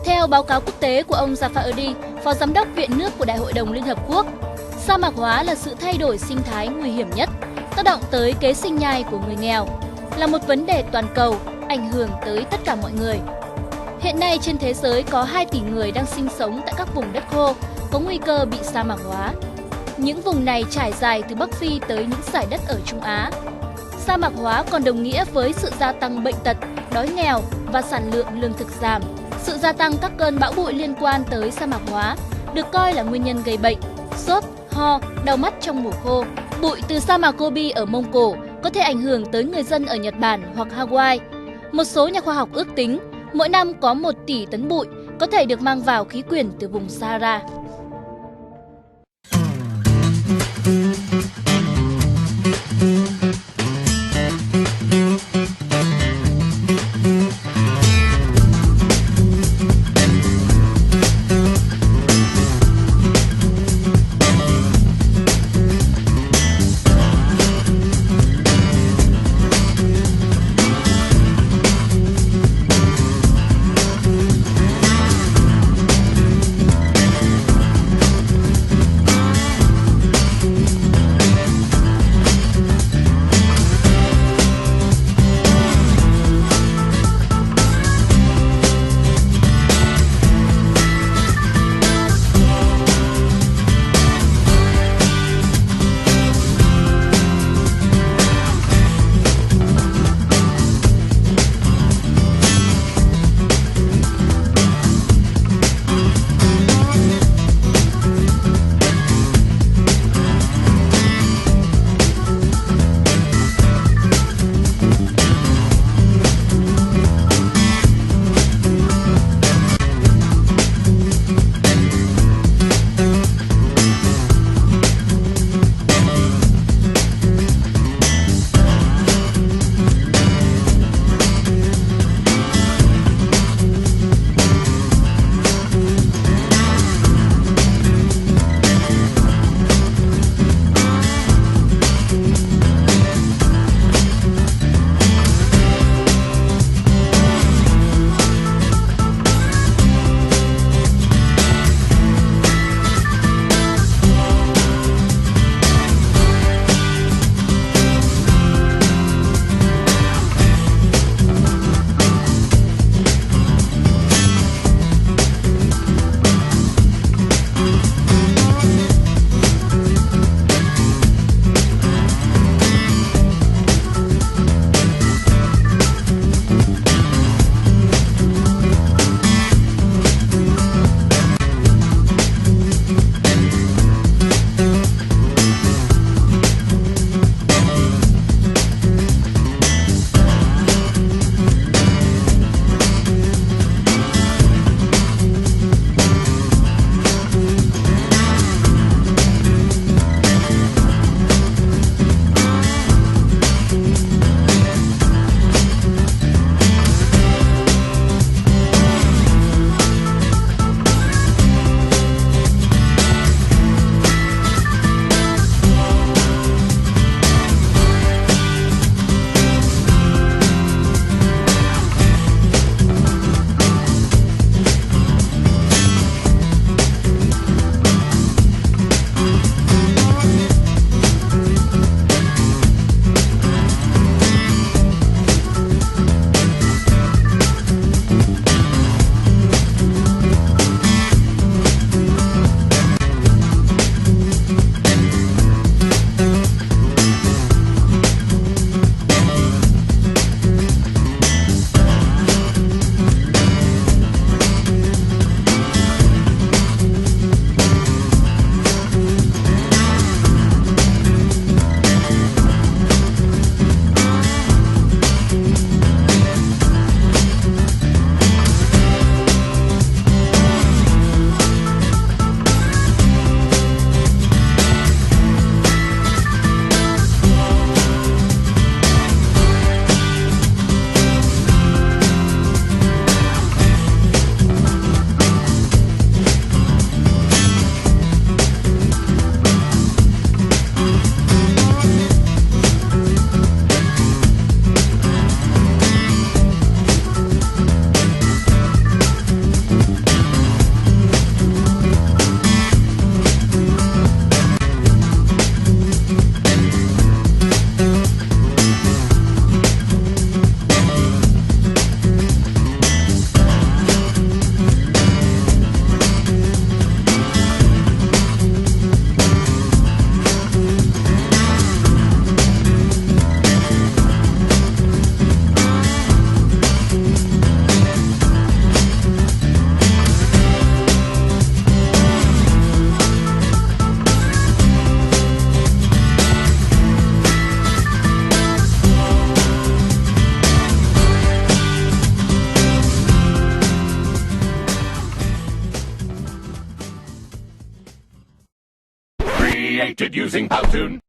Theo báo cáo quốc tế của ông Jafar Erdi, Phó Giám đốc Viện nước của Đại hội đồng Liên Hợp Quốc, sa mạc hóa là sự thay đổi sinh thái nguy hiểm nhất, tác động tới kế sinh nhai của người nghèo, là một vấn đề toàn cầu, ảnh hưởng tới tất cả mọi người. Hiện nay trên thế giới có 2 tỷ người đang sinh sống tại các vùng đất khô, có nguy cơ bị sa mạc hóa. Những vùng này trải dài từ Bắc Phi tới những dải đất ở Trung Á. Sa mạc hóa còn đồng nghĩa với sự gia tăng bệnh tật, đói nghèo và sản lượng lương thực giảm. Sự gia tăng các cơn bão bụi liên quan tới sa mạc hóa được coi là nguyên nhân gây bệnh, sốt, ho, đau mắt trong mùa khô. Bụi từ sa mạc Gobi ở Mông Cổ có thể ảnh hưởng tới người dân ở Nhật Bản hoặc Hawaii. Một số nhà khoa học ước tính mỗi năm có 1 tỷ tấn bụi có thể được mang vào khí quyển từ vùng Sahara. Created using Powtoon.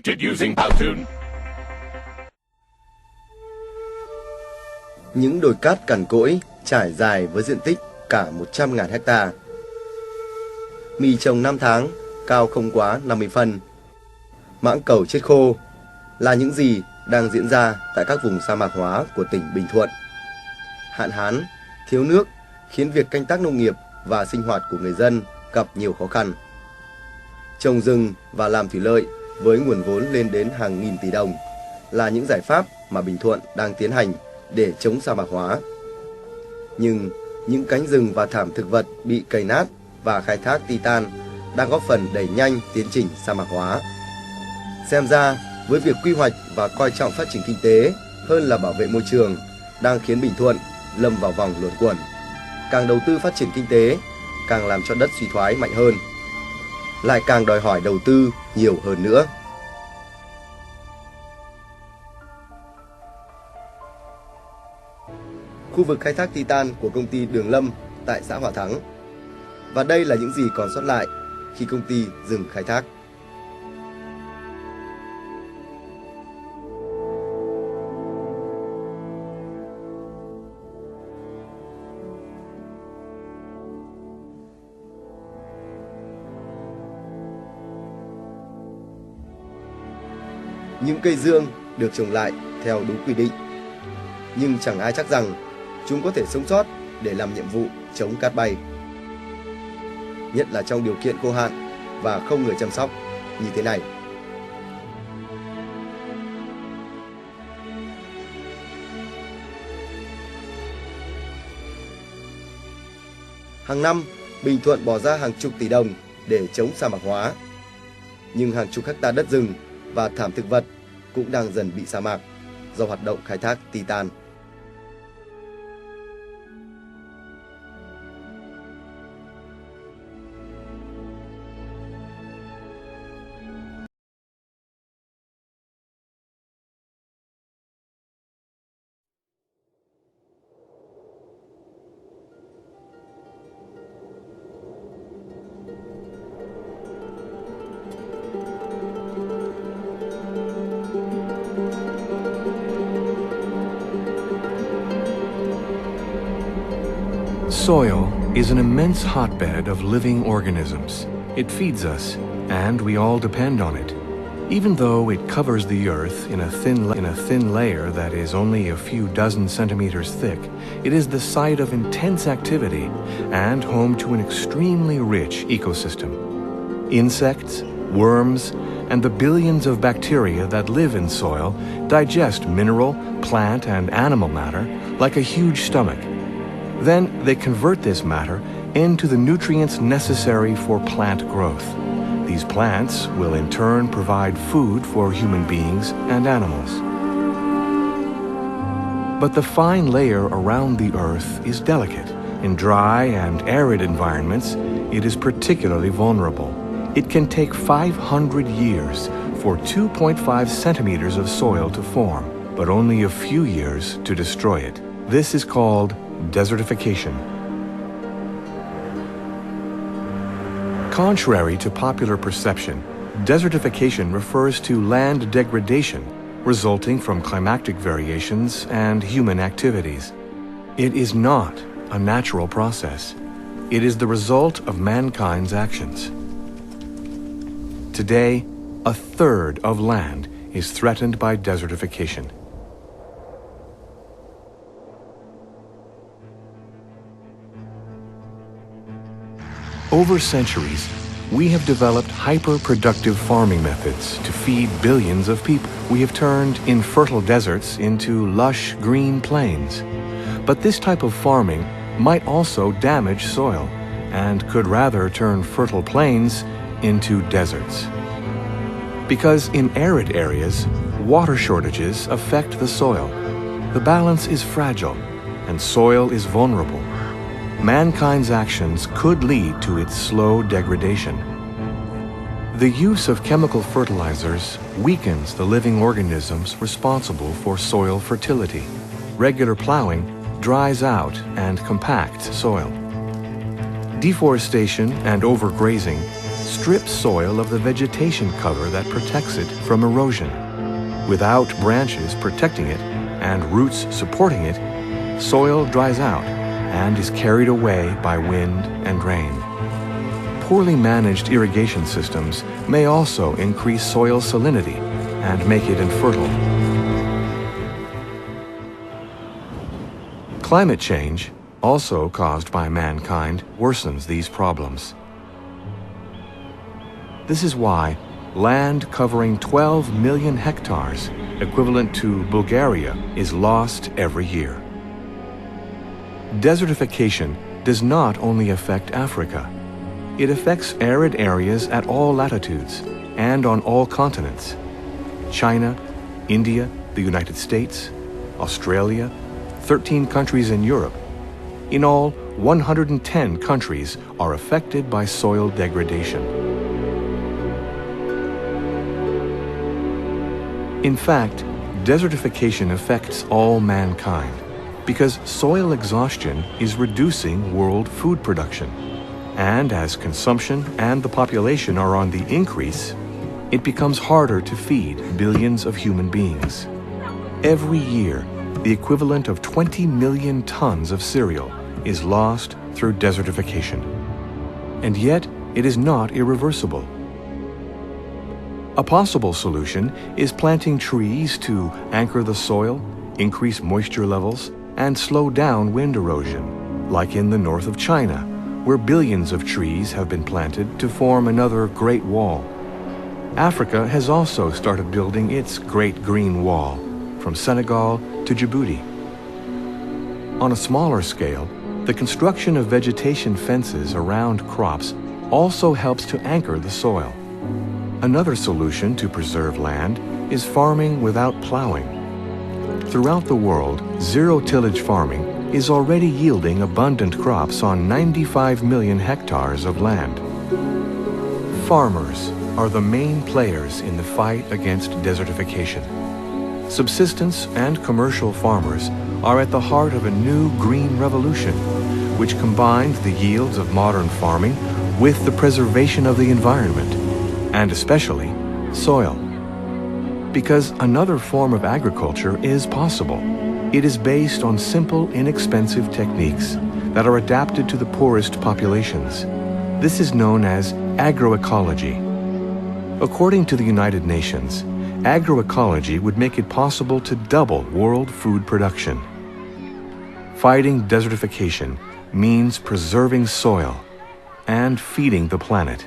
Created using Powtoon. Những đồi cát cằn cỗi trải dài với diện tích cả 100.000 hecta. Mì trồng 5 tháng, cao không quá 50 phân. Mãng cầu chết khô là những gì đang diễn ra tại các vùng sa mạc hóa của tỉnh Bình Thuận. Hạn hán, thiếu nước khiến việc canh tác nông nghiệp và sinh hoạt của người dân gặp nhiều khó khăn. Trồng rừng và làm thủy lợi với nguồn vốn lên đến hàng nghìn tỷ đồng là những giải pháp mà Bình Thuận đang tiến hành để chống sa mạc hóa. Nhưng những cánh rừng và thảm thực vật bị cày nát và khai thác titan đang góp phần đẩy nhanh tiến trình sa mạc hóa. Xem ra, với việc quy hoạch và coi trọng phát triển kinh tế hơn là bảo vệ môi trường đang khiến Bình Thuận lâm vào vòng luẩn quẩn. Càng đầu tư phát triển kinh tế, càng làm cho đất suy thoái mạnh hơn, lại càng đòi hỏi đầu tư nhiều hơn nữa. Khu vực khai thác titan của công ty Đường Lâm tại xã Hòa Thắng. Và đây là những gì còn sót lại khi công ty dừng khai thác. Những cây dương được trồng lại theo đúng quy định, nhưng chẳng ai chắc rằng chúng có thể sống sót để làm nhiệm vụ chống cát bay, nhất là trong điều kiện khô hạn và không người chăm sóc như thế này. Hàng năm, Bình Thuận bỏ ra hàng chục tỷ đồng để chống sa mạc hóa, nhưng hàng chục hecta đất rừng và thảm thực vật cũng đang dần bị sa mạc do hoạt động khai thác titan. Soil is an immense hotbed of living organisms. It feeds us, and we all depend on it. Even though it covers the earth in a thin layer that is only a few dozen centimeters thick, it is the site of intense activity and home to an extremely rich ecosystem. Insects, worms, and the billions of bacteria that live in soil digest mineral, plant, and animal matter like a huge stomach. Then they convert this matter into the nutrients necessary for plant growth. These plants will in turn provide food for human beings and animals. But the fine layer around the earth is delicate. In dry and arid environments, it is particularly vulnerable. It can take 500 years for 2.5 centimeters of soil to form, but only a few years to destroy it. This is called desertification. Contrary to popular perception, desertification refers to land degradation resulting from climatic variations and human activities. It is not a natural process. It is the result of mankind's actions. Today, a third of land is threatened by desertification. Over centuries, we have developed hyper-productive farming methods to feed billions of people. We have turned infertile deserts into lush green plains. But this type of farming might also damage soil and could rather turn fertile plains into deserts. Because in arid areas, water shortages affect the soil. The balance is fragile and soil is vulnerable. Mankind's actions could lead to its slow degradation. The use of chemical fertilizers weakens the living organisms responsible for soil fertility. Regular plowing dries out and compacts soil. Deforestation and overgrazing strip soil of the vegetation cover that protects it from erosion. Without branches protecting it and roots supporting it, soil dries out and is carried away by wind and rain. Poorly managed irrigation systems may also increase soil salinity and make it infertile. Climate change, also caused by mankind, worsens these problems. This is why land covering 12 million hectares, equivalent to Bulgaria, is lost every year. Desertification does not only affect Africa. It affects arid areas at all latitudes and on all continents. China, India, the United States, Australia, 13 countries in Europe. In all, 110 countries are affected by soil degradation. In fact, desertification affects all mankind because soil exhaustion is reducing world food production. And as consumption and the population are on the increase, it becomes harder to feed billions of human beings. Every year, the equivalent of 20 million tons of cereal is lost through desertification. And yet, it is not irreversible. A possible solution is planting trees to anchor the soil, increase moisture levels, and slow down wind erosion, like in the north of China, where billions of trees have been planted to form another Great Wall. Africa has also started building its Great Green Wall, from Senegal to Djibouti. On a smaller scale, the construction of vegetation fences around crops also helps to anchor the soil. Another solution to preserve land is farming without plowing. Throughout the world, zero-tillage farming is already yielding abundant crops on 95 million hectares of land. Farmers are the main players in the fight against desertification. Subsistence and commercial farmers are at the heart of a new green revolution, which combines the yields of modern farming with the preservation of the environment, and especially soil. Because another form of agriculture is possible. It is based on simple, inexpensive techniques that are adapted to the poorest populations. This is known as agroecology. According to the United Nations, agroecology would make it possible to double world food production. Fighting desertification means preserving soil and feeding the planet.